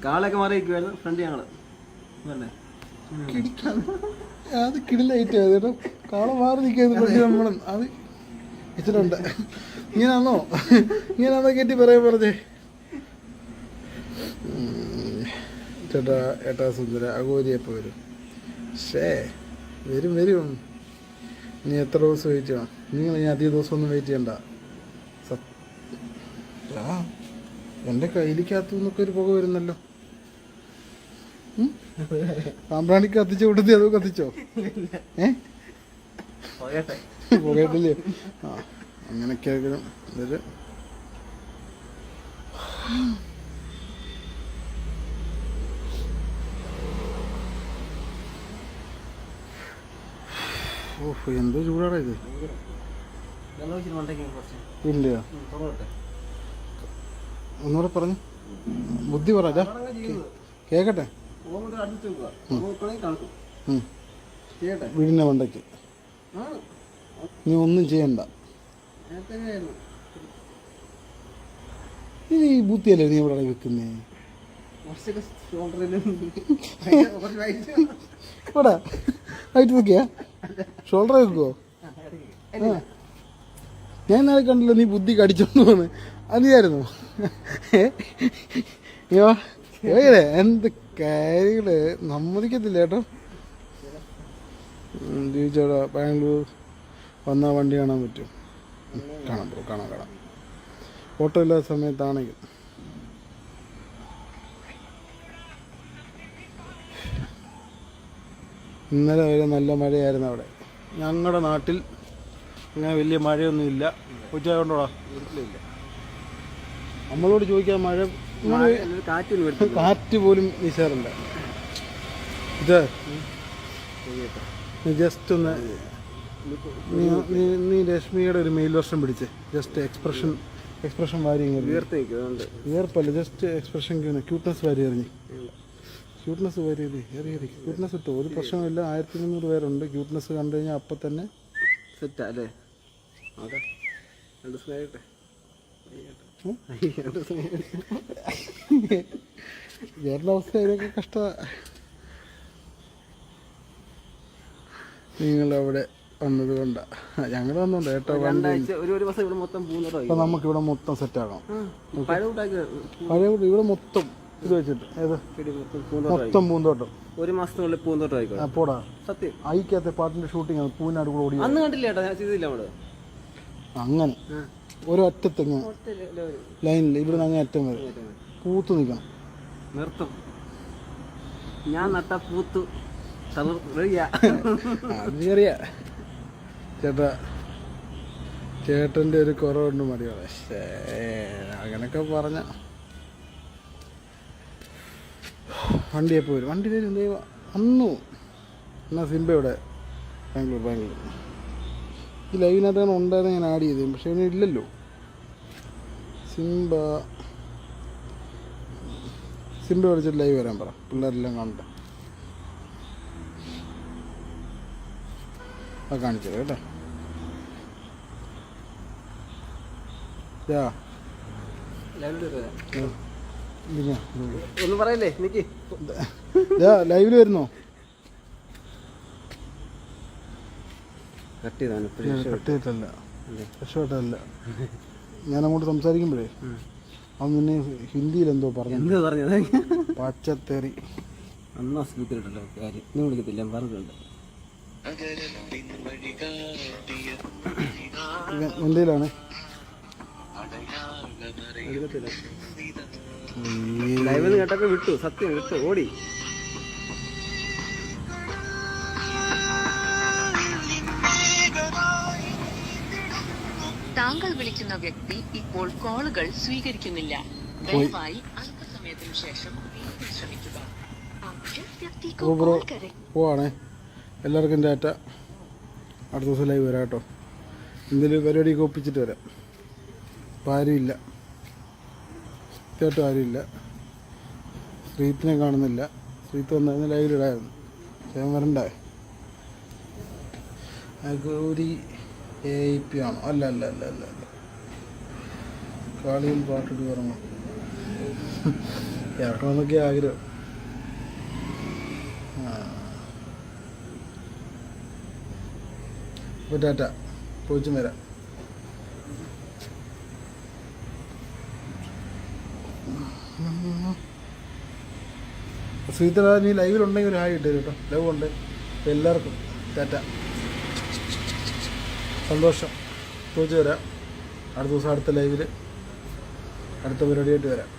കാളൊക്കെ മാറിയിരിക്കുവായിരുന്നു ഫ്രണ്ട് ഞങ്ങള്. അത് കിടിലായിട്ട് കേട്ടോ. കാള മാറി നിൽക്കുന്നത് നമ്മളും അത് വെച്ചിട്ടുണ്ട്. ഇങ്ങനാണോ കേട്ടി പറയാൻ പറഞ്ഞേ? ചേട്ടാ ഏട്ടാ സുന്ദര അഘോരിയപ്പോൾ വരും. വരും. ഇനി എത്ര ദിവസം വെയിറ്റ് ചെയ്യണം? നിങ്ങൾ ഇനി അധിക ദിവസമൊന്നും വെയിറ്റ് ചെയ്യണ്ട. എൻ്റെ കയ്യിലേക്കകത്തു നിന്നൊക്കെ ഒരു പുക വരുന്നല്ലോ. സാമ്പ്രാണിക്ക് കത്തിച്ചു കൊടുത്തി അതോ കത്തിച്ചോ? പുകയിട്ടില്ലേ? ആ അങ്ങനെയൊക്കെ ഇതൊരു ഓഹ് എന്തോ ചൂടാടാ ഇത്. ഇല്ല ഒന്നുകൂടെ പറഞ്ഞു ബുദ്ധി പറ കേക്കട്ടെ. വീടിൻ്റെ മണ്ടയ്ക്ക് നീ ഒന്നും ചെയ്യണ്ട. ഇത് ഈ ബുദ്ധിയല്ലേ നീ ഇവിടെ വെക്കുന്നേ? കുറച്ചൊക്കെ ഷോൾഡറിൽ ഇവിടെ ഹൈറ്റ് നോക്കിയാ ഷോൾഡർ വെക്കുവോ? ആ ഞാൻ നാളെ കണ്ടല്ലോ നീ ബുദ്ധി കടിച്ചോണ്ട് പോന്ന്. അതിയായിരുന്നു ഏടെ എന്ത് കാര്യങ്ങള് സമ്മതിക്കത്തില്ല കേട്ടോ. ചോദിച്ചോടാ ബാംഗ്ലൂർ വന്നാൽ വണ്ടി കാണാൻ പറ്റും? കാണാം ബ്രോ, കാണാം. ഓട്ടോ ഇല്ലാത്ത സമയത്താണെങ്കിൽ ഇന്നലെ വരെ നല്ല മഴയായിരുന്നു അവിടെ. ഞങ്ങളുടെ നാട്ടിൽ അങ്ങനെ വലിയ മഴയൊന്നുമില്ല. ഉച്ച കൊണ്ടോടാ നമ്മളോട് ചോദിക്കാൻ മഴ കാറ്റ് പോലും വീശാറില്ല. ഇത് ജസ്റ്റ് ഒന്ന് നീ രശ്മിയുടെ ഒരു മെയിൽ വർഷം പിടിച്ച് ജസ്റ്റ് എക്സ്പ്രഷൻ വാരി വിയർപ്പല്ല, ജസ്റ്റ് എക്സ്പ്രഷൻ ക്യൂട്ട്നെസ് വാരി എറിഞ്ഞ് ക്യൂട്ട്നെസ് വാരി എറി ക്യൂട്ട്നെസ് ഇട്ടോ. ഒരു പ്രശ്നമില്ല. 1300 പേരുണ്ട്. ക്യൂട്ട്നെസ് കണ്ടു കഴിഞ്ഞാൽ അപ്പം തന്നെ സെറ്റാ അല്ലേ? ചേട്ടൻ്റെ അവസ്ഥ ഇതൊക്കെ കഷ്ടമാണ്. നിങ്ങളവിടെ വന്നത് കൊണ്ടാണ് ഞങ്ങൾ വന്നോണ്ട് കേട്ടോ. അപ്പം നമുക്കിവിടെ മൊത്തം സെറ്റാക്കാം. പഴയ ഇവിടെ മൊത്തം ഇത് വെച്ചിട്ട് മൊത്തം പൂന്തോട്ടം ഒരു മാസത്തിനുള്ളിൽ പൂന്തോട്ടം അപ്പോടാ സത്യം. ഐക്കകത്തെ പാട്ടിന്റെ ഷൂട്ടിങ് പൂനാട് കൂടെ ഓടി അന്ന് കണ്ടില്ല കേട്ടോ, ഞാൻ ചെയ്തില്ല. നമ്മള് അങ്ങനെ ഒരറ്റത്തെങ്ങ് ലൈനിൽ ഇവിടുന്ന് അങ്ങേ അറ്റം വരെ പൂത്ത് നിൽക്കണം. നിർത്തും ഞാൻ നട്ട പൂത്തു അത് ചെറിയ ചേട്ടൻ്റെ ഒരു കുറവുണ്ട് മതിയോളെ. അങ്ങനൊക്കെ പറഞ്ഞ വണ്ടി എപ്പോൾ വരും? വണ്ടി വരും ദൈവം അന്നു. എന്നാൽ സിംബ ഇവിടെ ബാംഗ്ലൂർ ഈ ലൈവിനകത്താണ് ഉണ്ടായിരുന്നു. ഞാൻ ആഡ് ചെയ്തത് പക്ഷേ ഇനി ഇല്ലല്ലോ. സിംബ വിളിച്ചിട്ട് ലൈവ് വരാൻ പറ, പിള്ളേരെല്ലാം കാണട്ടെ. ആ കാണിച്ചത് കേട്ടോ. ഒന്നും പറയല്ലേ എനിക്ക് ലൈവില് വരുന്നോ? കട്ടിയിട്ടല്ല, രക്ഷപ്പെട്ടല്ല. ഞാൻ അങ്ങോട്ട് സംസാരിക്കുമ്പോഴേ അവൻ പിന്നെ ഹിന്ദിയിൽ എന്തോ പറഞ്ഞത് പച്ചത്തേറി. അന്നാ സ്പീക്കറിട്ടല്ലോ കാര്യം നീ വിളിക്കത്തില്ല പറഞ്ഞിട്ടുണ്ട്. എന്തിലാണ് ലൈവ് കേട്ടപ്പോ വിട്ടു, സത്യം വിട്ടു, ഓടി. താങ്കൾ വിളിക്കുന്ന വ്യക്തി ഇപ്പോൾ കോളുകൾ സ്വീകരിക്കുന്നില്ല. ദയവായി അല്പസമയത്തിനു ശേഷം വീണ്ടും ശ്രമിക്കുക. പോവാണേ. എല്ലാവർക്കും ടാറ്റ. അടുത്ത ദിവസം ലൈവ് വരാം കേട്ടോ. എന്തെങ്കിലും പരിപാടിയൊക്കെ ഒപ്പിച്ചിട്ട് വരാം. ഇപ്പം ആരുമില്ല, സത്യമായിട്ടും ആരുമില്ല. ശ്രീത്തിനെ കാണുന്നില്ല. ശ്രീത്ത് വന്നായിരുന്നു ലൈവിലിടായിരുന്നു. ഞാൻ വരണ്ടേ? ഗൗരി AP ആണോ? അല്ല കാളിയും പാട്ടിട്ട് പറഞ്ഞു ഇറക്കണമെന്നൊക്കെ ആഗ്രഹം. അപ്പോൾ ടാറ്റ, പോയിച്ചും വരാം. ശ്രീധര നീ ലൈവിലുണ്ടെങ്കിൽ ഒരു ഹായ് ഇട്ടു കേട്ടോ. ലൈവ് ഉണ്ട്. അപ്പോൾ എല്ലാവർക്കും ടാറ്റ, സന്തോഷം. ചോദിച്ചു വരാം. അടുത്ത ദിവസം അടുത്ത ലൈവിൽ അടുത്ത പരിപാടിയായിട്ട് വരാം.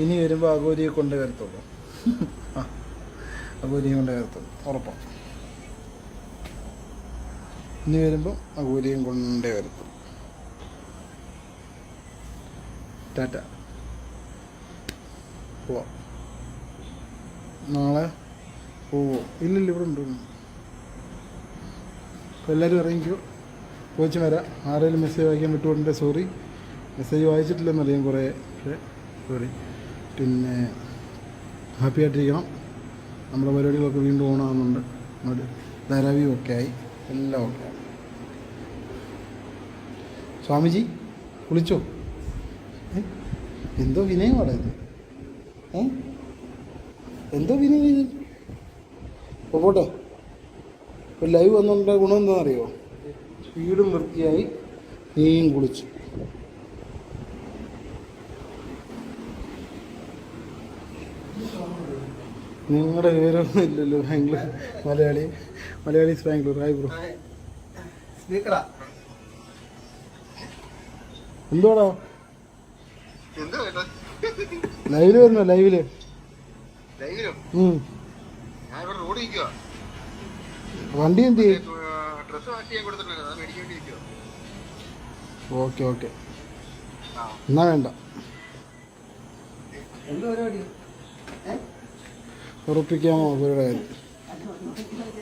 ഇനി വരുമ്പോൾ അഗോരിയെ കൊണ്ടേ വരത്തുള്ളൂ. അഗോരിയെ കൊണ്ടേ വരത്തുള്ളൂ, ഉറപ്പാണ്. ഇനി വരുമ്പോൾ അഗോരിയും കൊണ്ടേ വരത്തുള്ളൂ. ടാറ്റ, പോവാം. നാളെ പോവോ? ഇല്ലില്ല, ഇവിടെ ഉണ്ട്. അപ്പോൾ എല്ലാവരും ഇറങ്ങിക്കോ, പോയിച്ച് വരാം. ആരെങ്കിലും മെസ്സേജ് വായിക്കാൻ വിട്ടുകൊണ്ടിട്ട് സോറി. മെസ്സേജ് വായിച്ചിട്ടില്ലെന്നറിയാം കുറേ, പക്ഷേ സോറി. പിന്നെ ഹാപ്പി ആയിട്ടിരിക്കണം. നമ്മുടെ പരിപാടികളൊക്കെ വീണ്ടും ഓണാകുന്നുണ്ട്. നമ്മുടെ ധാരാവിയും ഒക്കെ ആയി, എല്ലാം ഓക്കെ. സ്വാമിജി കുളിച്ചോ? എന്തോ വിനയമാടാ ഇത്? എന്തോ വിനയം ഇത്? അപ്പോൾ പോട്ടെ. ഒരു ലൈവ് വന്നുകൊണ്ട ഗുണം എന്താണെന്നറിയോ? വീടും വൃത്തിയായി, നീയും കുളിച്ചു. നിങ്ങളുടെ വിവരമൊന്നും ഇല്ലല്ലോ. ബാംഗ്ലൂർ മലയാളീസ് ബാംഗ്ലൂർ. Hi bro. എന്തുവാടാ ലൈവില് വരുന്നോ? ലൈവില് വണ്ടി എന്ത് ചെയ്യും? ഓക്കെ ഓക്കെ, എന്നാ വേണ്ട. ഉറപ്പിക്കാമോ അവരുടെ കാര്യം?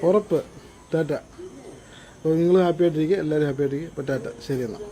ഉറപ്പ്. ടാറ്റ. അപ്പോൾ നിങ്ങൾ ഹാപ്പി ആയിട്ടിരിക്കുക, എല്ലാവരും ഹാപ്പി ആയിട്ടിരിക്കുക. അപ്പോൾ ടാറ്റ. ശരി എന്നാൽ.